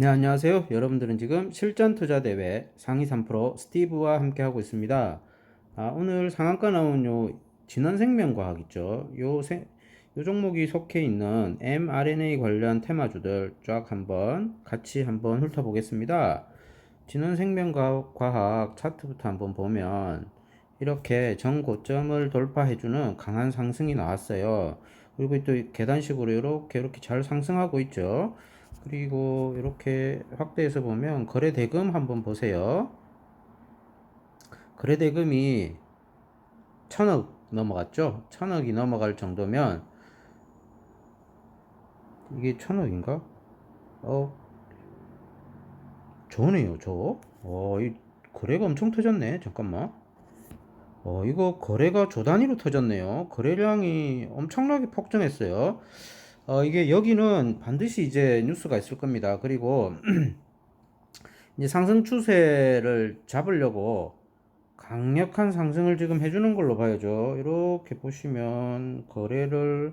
네, 안녕하세요. 여러분들은 지금 실전 투자 대회 상위 3% 스티브와 함께 하고 있습니다. 오늘 상한가 나온 요 진원생명과학 있죠. 요 종목이 속해 있는 mRNA 관련 테마주들 쫙 같이 한번 훑어보겠습니다. 진원생명과학 차트부터 한번 보면 이렇게 전고점을 돌파해주는 강한 상승이 나왔어요. 그리고 또 계단식으로 이렇게 잘 상승하고 있죠. 그리고 이렇게 확대해서 보면 거래대금 한번 보세요. 거래대금이 1000억 넘어갔죠. 1000억이 넘어갈 정도면 이게 1000억인가? 어, 저네요, 저. 이 거래가 엄청 터졌네. 잠깐만. 이거 거래가 조 단위로 터졌네요. 거래량이 엄청나게 폭증했어요. 이게 여기는 반드시 이제 뉴스가 있을 겁니다. 그리고 이제 상승 추세를 잡으려고 강력한 상승을 지금 해주는 걸로 봐야죠. 이렇게 보시면 거래를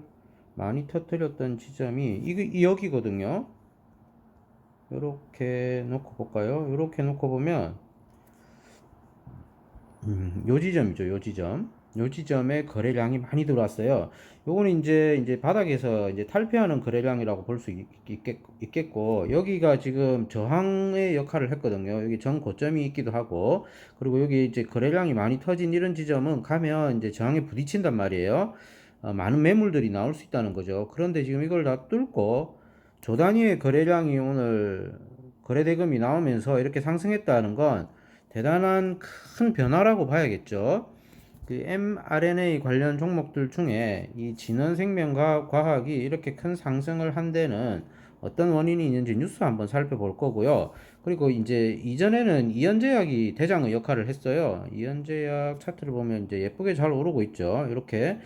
많이 터뜨렸던 지점이 여기거든요. 이렇게 놓고 볼까요? 이렇게 놓고 보면 요 지점이죠. 요 지점. 요 지점에 거래량이 많이 들어왔어요. 요거는 이제 바닥에서 이제 탈피하는 거래량이라고 볼 수 있겠고, 여기가 지금 저항의 역할을 했거든요. 여기 전 고점이 있기도 하고, 그리고 여기 이제 거래량이 많이 터진 이런 지점은 가면 이제 저항에 부딪힌단 말이에요. 많은 매물들이 나올 수 있다는 거죠. 그런데 지금 이걸 다 뚫고 조 단위의 거래량이 오늘 거래대금이 나오면서 이렇게 상승했다는 건 대단한 큰 변화라고 봐야겠죠. 그 mRNA 관련 종목들 중에 이 진원생명과학이 이렇게 큰 상승을 한 데는 어떤 원인이 있는지 뉴스 한번 살펴볼 거고요. 그리고 이제 이전에는 이현제약이 대장의 역할을 했어요. 이현제약 차트를 보면 이제 예쁘게 잘 오르고 있죠. 이렇게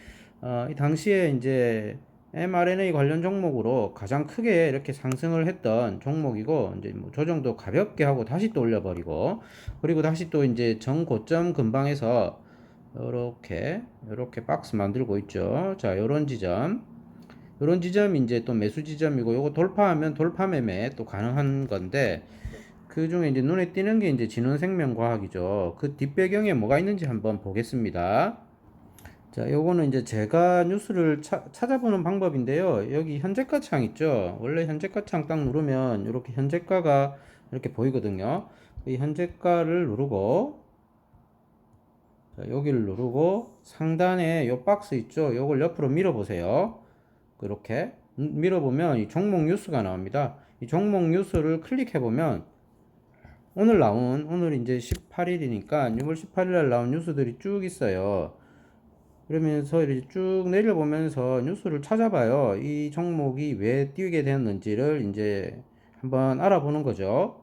이 당시에 이제 mRNA 관련 종목으로 가장 크게 이렇게 상승을 했던 종목이고, 이제 뭐 조정도 가볍게 하고 다시 또 올려버리고, 그리고 다시 또 이제 정고점 근방에서 이렇게 박스 만들고 있죠. 자, 요런 지점이 이제 또 매수 지점이고, 요거 돌파하면 돌파 매매 또 가능한 건데, 그 중에 이제 눈에 띄는 게 이제 진원생명과학이죠. 그 뒷배경에 뭐가 있는지 한번 보겠습니다. 자, 요거는 이제 제가 뉴스를 찾아보는 방법인데요. 여기 현재가 창 있죠. 원래 현재가 창 딱 누르면 이렇게 현재가가 이렇게 보이거든요. 이 현재가를 누르고, 자, 여기를 누르고 상단에 요 박스 있죠. 요걸 옆으로 밀어 보세요. 그렇게 밀어보면 이 종목 뉴스가 나옵니다. 이 종목 뉴스를 클릭해 보면 오늘 이제 18일이니까 6월 18일 날 나온 뉴스들이 쭉 있어요. 그러면서 이렇게 쭉 내려보면서 뉴스를 찾아봐요. 이 종목이 왜 뛰게 되었는지를 이제 한번 알아보는 거죠.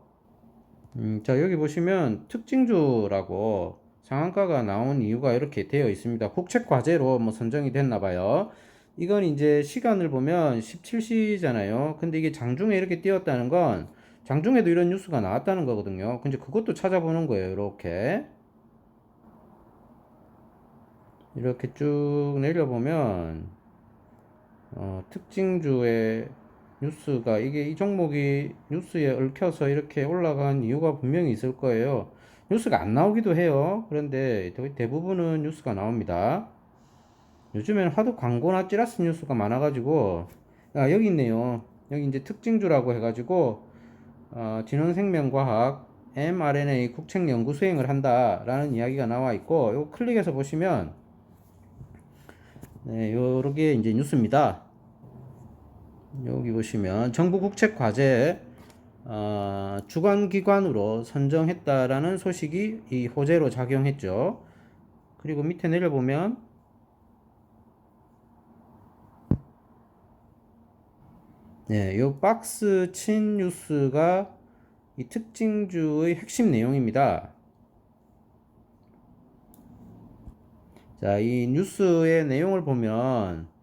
자, 여기 보시면 특징주라고 상한가가 나온 이유가 이렇게 되어 있습니다. 국책 과제로 뭐 선정이 됐나 봐요. 이건 이제 시간을 보면 17시잖아요. 근데 이게 장중에 이렇게 뛰었다는 건 장중에도 이런 뉴스가 나왔다는 거거든요. 근데 그것도 찾아보는 거예요. 이렇게 쭉 내려보면 특징주의 뉴스가 이게 이 종목이 뉴스에 얽혀서 이렇게 올라간 이유가 분명히 있을 거예요. 뉴스가 안 나오기도 해요. 그런데 대부분은 뉴스가 나옵니다. 요즘에는 하도 광고나 찌라시 뉴스가 많아가지고, 여기 있네요. 여기 이제 특징주라고 해가지고 진원생명과학 mRNA 국책 연구 수행을 한다라는 이야기가 나와 있고, 요 클릭해서 보시면 네, 요게 이제 뉴스입니다. 여기 보시면 정부 국책 과제 주관기관으로 선정했다라는 소식이 이 호재로 작용했죠. 그리고 밑에 내려보면 네, 요 박스 친 뉴스가 이 특징주의 핵심 내용입니다. 자, 이 뉴스의 내용을 보면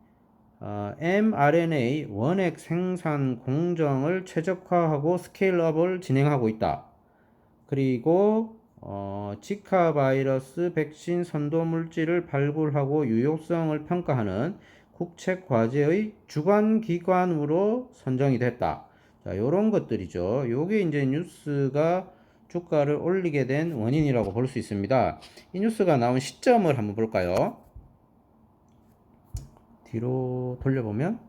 mRNA 원액 생산 공정을 최적화하고 스케일업을 진행하고 있다. 그리고 지카 바이러스 백신 선도 물질을 발굴하고 유효성을 평가하는 국책 과제의 주관 기관으로 선정이 됐다. 자, 요런 것들이죠. 요게 이제 뉴스가 주가를 올리게 된 원인이라고 볼 수 있습니다. 이 뉴스가 나온 시점을 한번 볼까요? 뒤로 돌려보면,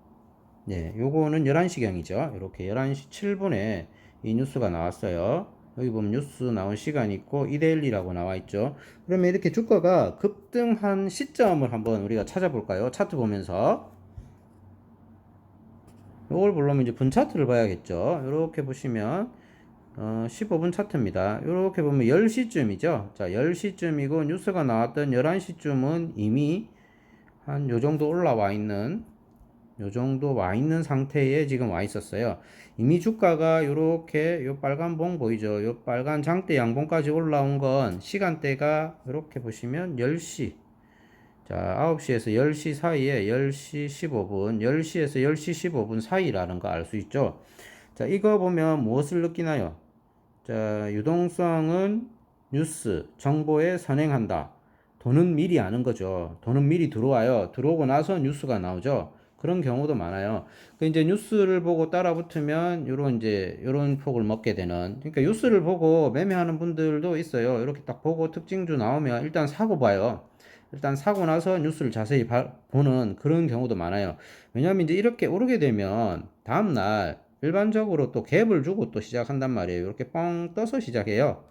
네, 요거는 11시경이죠. 이렇게 11시 7분에 이 뉴스가 나왔어요. 여기 보면 뉴스 나온 시간이 있고, 이데일리라고 나와 있죠. 그러면 이렇게 주가가 급등한 시점을 한번 우리가 찾아볼까요? 차트 보면서. 요걸 보려면 이제 분 차트를 봐야겠죠. 이렇게 보시면 15분 차트입니다. 이렇게 보면 10시쯤이죠. 자, 10시쯤이고 뉴스가 나왔던 11시쯤은 이미 한 요 정도 올라와 있는 요 정도 와 있는 상태에 지금 와 있었어요. 이미 주가가 요렇게 요 빨간 봉 보이죠? 요 빨간 장대 양봉까지 올라온 건 시간대가 이렇게 보시면 10시. 자, 9시에서 10시 사이에 10시 15분, 10시에서 10시 15분 사이라는 거 알 수 있죠? 자, 이거 보면 무엇을 느끼나요? 자, 유동성은 뉴스, 정보에 선행한다. 돈은 미리 아는 거죠. 돈은 미리 들어와요. 들어오고 나서 뉴스가 나오죠. 그런 경우도 많아요. 그 이제 뉴스를 보고 따라 붙으면 요런 폭을 먹게 되는. 그러니까 뉴스를 보고 매매하는 분들도 있어요. 이렇게 딱 보고 특징주 나오면 일단 사고 봐요. 일단 사고 나서 뉴스를 자세히 보는 그런 경우도 많아요. 왜냐하면 이제 이렇게 오르게 되면 다음날 일반적으로 또 갭을 주고 또 시작한단 말이에요. 이렇게 뻥 떠서 시작해요.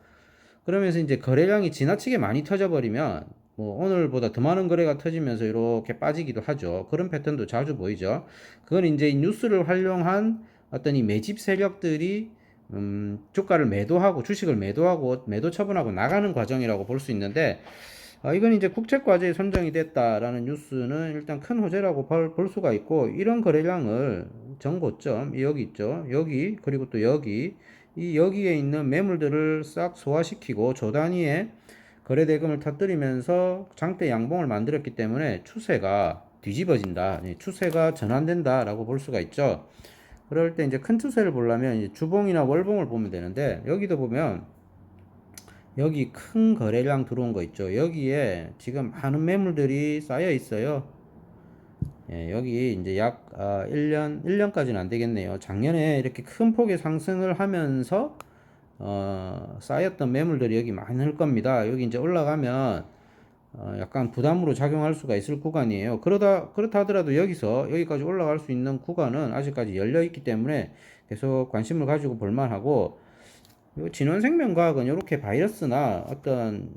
그러면서 이제 거래량이 지나치게 많이 터져버리면 뭐 오늘보다 더 많은 거래가 터지면서 이렇게 빠지기도 하죠. 그런 패턴도 자주 보이죠. 그건 이제 이 뉴스를 활용한 어떤 이 매집 세력들이 주가를 매도하고 주식을 매도하고 매도 처분하고 나가는 과정이라고 볼 수 있는데 이건 이제 국책과제에 선정이 됐다라는 뉴스는 일단 큰 호재라고 볼 수가 있고, 이런 거래량을 정고점, 여기 있죠. 여기, 그리고 또 여기, 여기에 있는 매물들을 싹 소화시키고 조 단위의 거래 대금을 터뜨리면서 장대 양봉을 만들었기 때문에 추세가 뒤집어진다. 추세가 전환된다라고 볼 수가 있죠. 그럴 때 이제 큰 추세를 보려면 이제 주봉이나 월봉을 보면 되는데, 여기도 보면 여기 큰 거래량 들어온 거 있죠. 여기에 지금 많은 매물들이 쌓여 있어요. 예, 여기 이제 약 1년까지는 안 되겠네요. 작년에 이렇게 큰 폭의 상승을 하면서 쌓였던 매물들이 여기 많을 겁니다. 여기 이제 올라가면 약간 부담으로 작용할 수가 있을 구간이에요. 그렇다 하더라도 여기까지 올라갈 수 있는 구간은 아직까지 열려 있기 때문에 계속 관심을 가지고 볼만하고, 요 진원생명과학은 이렇게 바이러스나 어떤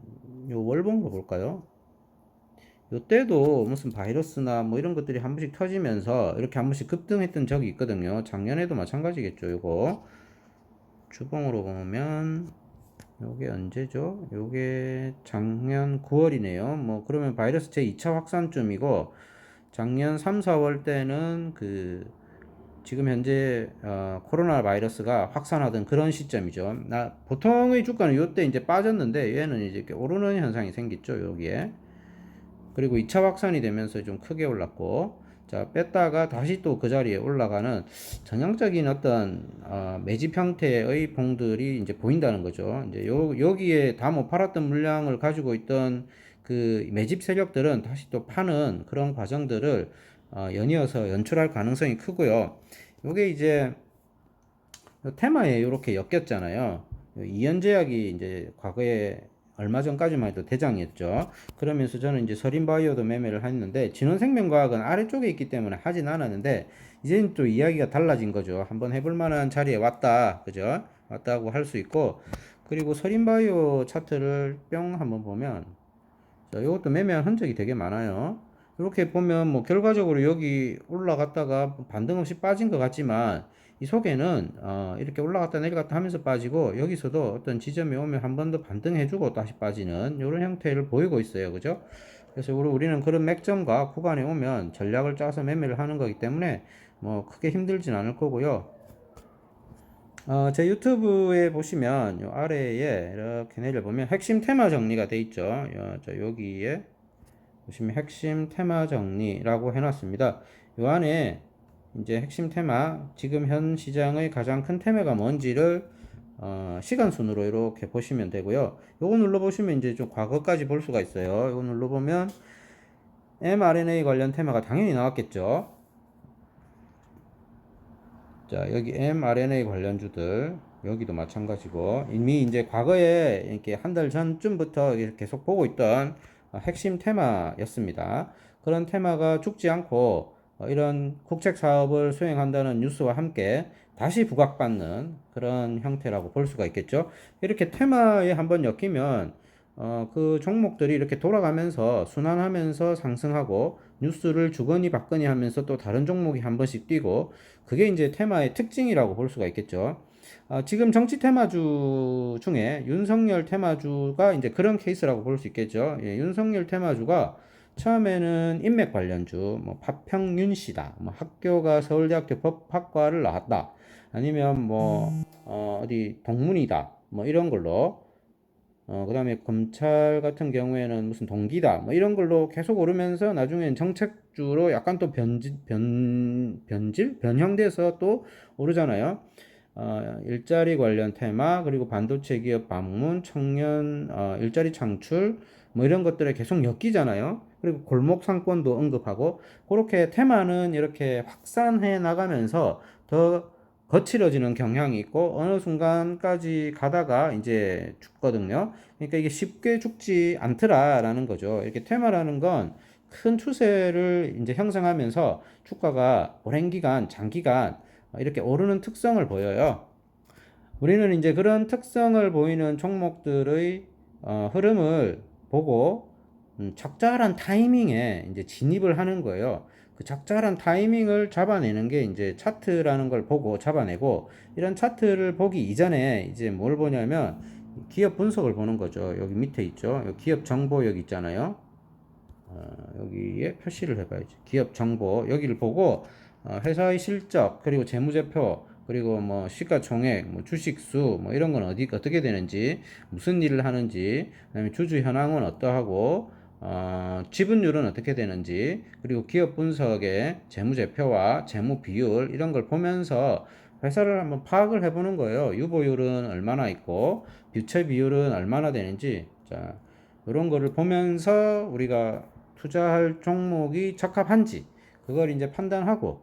요 월봉으로 볼까요? 요때도 무슨 바이러스나 뭐 이런 것들이 한 번씩 터지면서 이렇게 한 번씩 급등했던 적이 있거든요. 작년에도 마찬가지겠죠. 요거 주봉으로 보면 요게 언제죠? 요게 작년 9월이네요. 뭐 그러면 바이러스 제2차 확산쯤이고, 작년 3, 4월 때는 지금 현재 코로나 바이러스가 확산하던 그런 시점이죠. 보통의 주가는 이때 이제 빠졌는데 얘는 이제 이렇게 오르는 현상이 생겼죠. 여기에. 그리고 2차 확산이 되면서 좀 크게 올랐고, 자, 뺐다가 다시 또 그 자리에 올라가는 전형적인 어떤 매집 형태의 봉들이 이제 보인다는 거죠. 이제 여기에 다 못 팔았던 물량을 가지고 있던 그 매집 세력들은 다시 또 파는 그런 과정들을 연이어서 연출할 가능성이 크고요. 요게 이제 테마에 이렇게 엮였잖아요. 이연제약이 이제 과거에 얼마 전까지만 해도 대장이었죠. 그러면서 저는 이제 서린바이오도 매매를 했는데, 진원생명과학은 아래쪽에 있기 때문에 하진 않았는데, 이제는 또 이야기가 달라진 거죠. 한번 해볼 만한 자리에 왔다. 그죠? 왔다고 할 수 있고, 그리고 서린바이오 차트를 뿅 한번 보면, 자, 이것도 매매한 흔적이 되게 많아요. 이렇게 보면 뭐 결과적으로 여기 올라갔다가 반등 없이 빠진 것 같지만, 이 속에는 이렇게 올라갔다 내려갔다 하면서 빠지고, 여기서도 어떤 지점에 오면 한 번 더 반등해주고 다시 빠지는 이런 형태를 보이고 있어요. 그죠? 그래서 우리는 그런 맥점과 구간에 오면 전략을 짜서 매매를 하는 거기 때문에 뭐 크게 힘들진 않을 거고요. 제 유튜브에 보시면 요 아래에 이렇게 내려보면 핵심 테마 정리가 돼 있죠. 여기에 보시면 핵심 테마 정리라고 해놨습니다. 요 안에 이제 핵심 테마, 지금 현 시장의 가장 큰 테마가 뭔지를 시간 순으로 이렇게 보시면 되고요. 요거 눌러보시면 이제 좀 과거까지 볼 수가 있어요. 요거 눌러보면 mRNA 관련 테마가 당연히 나왔겠죠. 자, 여기 mRNA 관련주들, 여기도 마찬가지고, 이미 이제 과거에 이렇게 한 달 전쯤부터 계속 보고 있던 핵심 테마였습니다. 그런 테마가 죽지 않고 이런 국책 사업을 수행한다는 뉴스와 함께 다시 부각받는 그런 형태라고 볼 수가 있겠죠. 이렇게 테마에 한번 엮이면 그 종목들이 이렇게 돌아가면서 순환하면서 상승하고 뉴스를 주거니 받거니 하면서 또 다른 종목이 한 번씩 뛰고 그게 이제 테마의 특징이라고 볼 수가 있겠죠. 지금 정치 테마주 중에 윤석열 테마주가 이제 그런 케이스라고 볼 수 있겠죠. 예, 윤석열 테마주가 처음에는 인맥 관련주, 뭐 파평윤 씨다, 뭐 학교가 서울대학교 법학과를 나왔다, 아니면 뭐 어디 동문이다, 뭐 이런 걸로 그다음에 검찰 같은 경우에는 무슨 동기다, 뭐 이런 걸로 계속 오르면서 나중엔 정책주로 약간 또 변형돼서 또 오르잖아요. 일자리 관련 테마, 그리고 반도체 기업 방문, 청년 일자리 창출, 뭐 이런 것들에 계속 엮이잖아요. 그리고 골목 상권도 언급하고, 그렇게 테마는 이렇게 확산해 나가면서 더 거칠어지는 경향이 있고, 어느 순간까지 가다가 이제 죽거든요. 그러니까 이게 쉽게 죽지 않더라라는 거죠. 이렇게 테마라는 건 큰 추세를 이제 형성하면서 주가가 오랜 기간, 장기간 이렇게 오르는 특성을 보여요. 우리는 이제 그런 특성을 보이는 종목들의 흐름을 보고 적절한 타이밍에 이제 진입을 하는 거예요. 그 적절한 타이밍을 잡아내는 게 이제 차트라는 걸 보고 잡아내고, 이런 차트를 보기 이전에 이제 뭘 보냐면 기업 분석을 보는 거죠. 여기 밑에 있죠. 여기 기업 정보 여기 있잖아요. 여기에 표시를 해봐야지. 기업 정보 여기를 보고 회사의 실적, 그리고 재무제표, 그리고 뭐 시가총액, 뭐 주식수, 뭐 이런 건 어떻게 되는지, 무슨 일을 하는지, 그다음에 주주 현황은 어떠하고, 지분율은 어떻게 되는지, 그리고 기업 분석의 재무제표와 재무 비율 이런 걸 보면서 회사를 한번 파악을 해보는 거예요. 유보율은 얼마나 있고 부채 비율은 얼마나 되는지. 자, 이런 거를 보면서 우리가 투자할 종목이 적합한지 그걸 이제 판단하고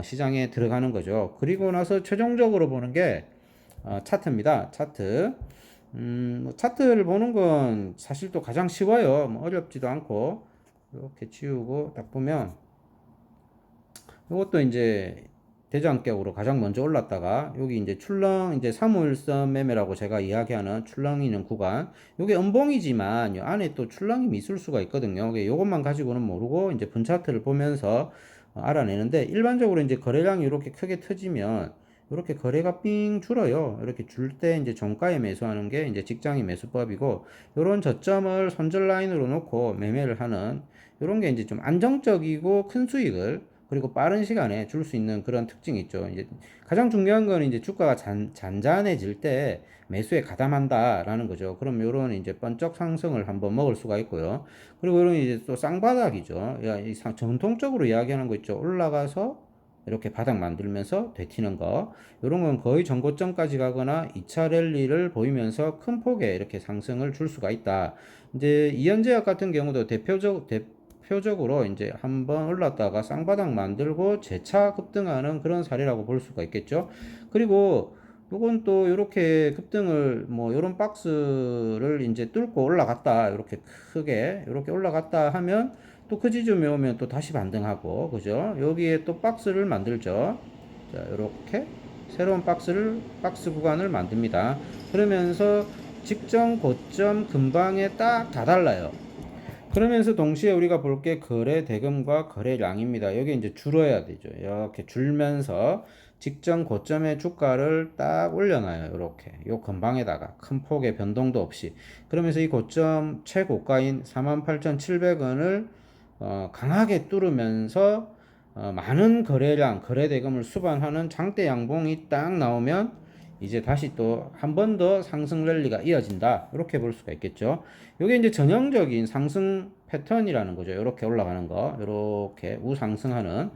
시장에 들어가는 거죠. 그리고 나서 최종적으로 보는 게 차트입니다. 차트. 뭐 차트를 보는 건 사실 또 가장 쉬워요. 뭐 어렵지도 않고 이렇게 치우고 딱 보면 이것도 이제 대장격으로 가장 먼저 올랐다가 여기 이제 출렁 이제 3일선 매매라고 제가 이야기하는 출렁이는 구간, 요게 음봉이지만 요 안에 또 출렁임이 있을 수가 있거든요. 요것만 가지고는 모르고 이제 분 차트를 보면서 알아내는데, 일반적으로 이제 거래량이 이렇게 크게 터지면 이렇게 거래가 삥 줄어요. 이렇게 줄 때 이제 종가에 매수하는 게 이제 직장인 매수법이고, 요런 저점을 손절 라인으로 놓고 매매를 하는 요런 게 이제 좀 안정적이고 큰 수익을 그리고 빠른 시간에 줄 수 있는 그런 특징이 있죠. 이제 가장 중요한 건 이제 주가가 잔잔해질 때 매수에 가담한다라는 거죠. 그럼 요런 이제 번쩍 상승을 한번 먹을 수가 있고요. 그리고 요런 이제 또 쌍바닥이죠. 전통적으로 이야기하는 거 있죠. 올라가서 이렇게 바닥 만들면서 되튀는 거. 요런 건 거의 전고점까지 가거나 2차 랠리를 보이면서 큰 폭의 이렇게 상승을 줄 수가 있다. 이제 이현제약 같은 경우도 표적으로 이제 한번 올랐다가 쌍바닥 만들고 재차 급등하는 그런 사례라고 볼 수가 있겠죠. 그리고 요건 또 이렇게 급등을 뭐 요런 박스를 이제 뚫고 올라갔다, 이렇게 크게 이렇게 올라갔다 하면 또 그 지점에 오면 또 다시 반등하고, 그죠? 여기에 또 박스를 만들죠. 자, 이렇게 새로운 박스 구간을 만듭니다. 그러면서 직전 고점 근방에 딱 다달라요. 그러면서 동시에 우리가 볼 게 거래 대금과 거래량입니다. 여기 이제 줄어야 되죠. 이렇게 줄면서 직전 고점의 주가를 딱 올려놔요. 이렇게 요 근방에다가 큰 폭의 변동도 없이. 그러면서 이 고점 최고가인 48,700원을 강하게 뚫으면서 많은 거래량, 거래 대금을 수반하는 장대 양봉이 딱 나오면 이제 다시 또 한 번 더 상승 랠리가 이어진다, 이렇게 볼 수가 있겠죠. 이게 이제 전형적인 상승 패턴이라는 거죠. 이렇게 올라가는 거, 이렇게 우상승하는.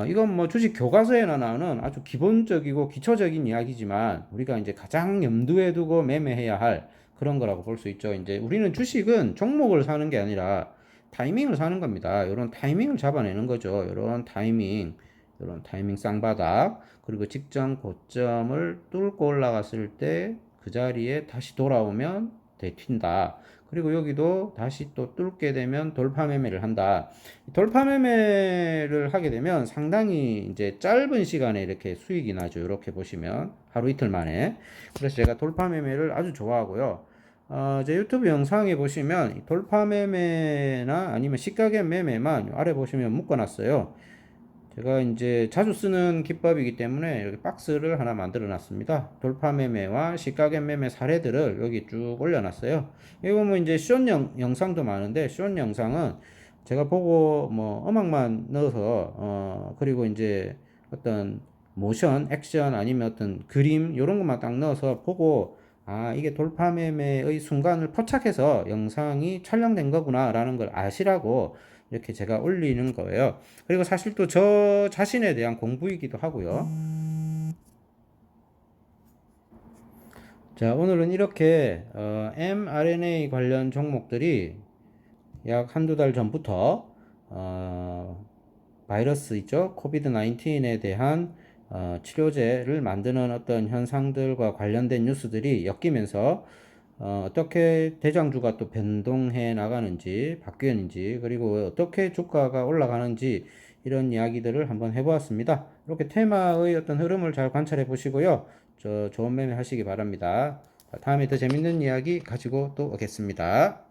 이건 뭐 주식 교과서에나 나오는 아주 기본적이고 기초적인 이야기지만 우리가 이제 가장 염두에 두고 매매해야 할 그런 거라고 볼 수 있죠. 이제 우리는 주식은 종목을 사는 게 아니라 타이밍을 사는 겁니다. 이런 타이밍을 잡아내는 거죠. 이런 타이밍, 이런 타이밍 쌍바닥, 그리고 직전 고점을 뚫고 올라갔을 때 그 자리에 다시 돌아오면 대튄다. 그리고 여기도 다시 또 뚫게 되면 돌파 매매를 한다. 돌파 매매를 하게 되면 상당히 이제 짧은 시간에 이렇게 수익이 나죠. 이렇게 보시면 하루 이틀 만에. 그래서 제가 돌파 매매를 아주 좋아하고요. 제 유튜브 영상에 보시면 돌파 매매나 아니면 시가get 매매만 아래 보시면 묶어놨어요. 제가 이제 자주 쓰는 기법이기 때문에 이렇게 박스를 하나 만들어 놨습니다. 돌파 매매와 시가get 매매 사례들을 여기 쭉 올려놨어요. 여기 보면 이제 숏 영상도 많은데, 숏 영상은 제가 보고 뭐 음악만 넣어서 그리고 이제 어떤 모션, 액션 아니면 어떤 그림 이런 것만 딱 넣어서 보고, 아, 이게 돌파 매매의 순간을 포착해서 영상이 촬영된 거구나 라는 걸 아시라고 이렇게 제가 올리는 거예요. 그리고 사실 또 저 자신에 대한 공부이기도 하고요. 자, 오늘은 이렇게 mRNA 관련 종목들이 약 한두 달 전부터 바이러스 있죠? 코비드 19에 대한 치료제를 만드는 어떤 현상들과 관련된 뉴스들이 엮이면서 어떻게 대장주가 또 변동해 나가는지, 바뀌었는지, 그리고 어떻게 주가가 올라가는지 이런 이야기들을 한번 해보았습니다. 이렇게 테마의 어떤 흐름을 잘 관찰해 보시고요. 좋은 매매 하시기 바랍니다. 다음에 더 재밌는 이야기 가지고 또 오겠습니다.